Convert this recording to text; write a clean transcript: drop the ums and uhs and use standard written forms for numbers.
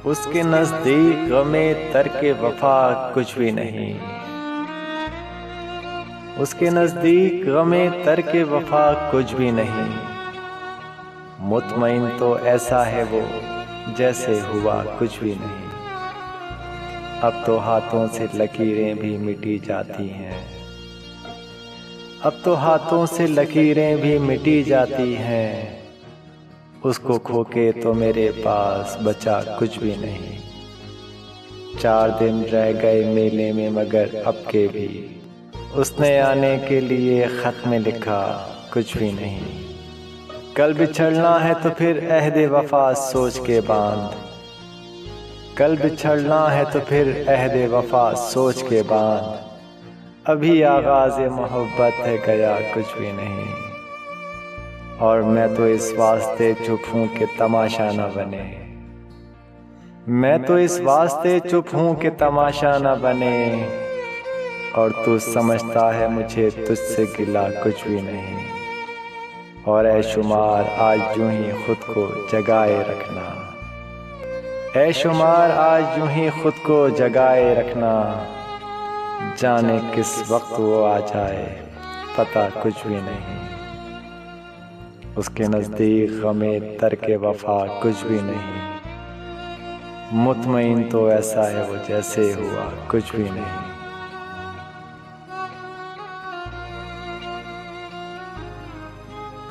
उसके नजदीक गमे तर्के वफा कुछ भी नहीं। उसके नजदीक गमे तर्के वफा कुछ भी नहीं। मुतमईन तो ऐसा है वो जैसे हुआ कुछ भी नहीं। अब तो हाथों से लकीरें भी मिटी जाती हैं। अब तो हाथों से लकीरें भी मिटी जाती हैं। उसको खोके तो मेरे पास बचा कुछ भी नहीं। 4 दिन रह गए मेले में मगर अब के भी उसने आने के लिए खत में लिखा कुछ भी नहीं। कल बिछड़ना है तो फिर अहदे वफा सोच के बांध। कल बिछड़ना है तो फिर अहदे वफा सोच के बांध। अभी आगाज़े मोहब्बत है गया कुछ भी नहीं। और मैं तो इस वास्ते चुप हूँ कि तमाशा न बने। मैं तो इस वास्ते चुप हूँ कि तमाशा न बने। और तू समझता है मुझे तुझसे गिला कुछ भी नहीं। और ऐ शुमार आज यूं ही खुद को जगाए रखना। ऐ शुमार आज यूं ही खुद को जगाए रखना। जाने किस वक्त वो आ जाए पता कुछ भी नहीं। उसके नज़दीक गमे तर्के वफा कुछ भी नहीं। मुतमईन तो ऐसा है वो जैसे हुआ कुछ भी नहीं।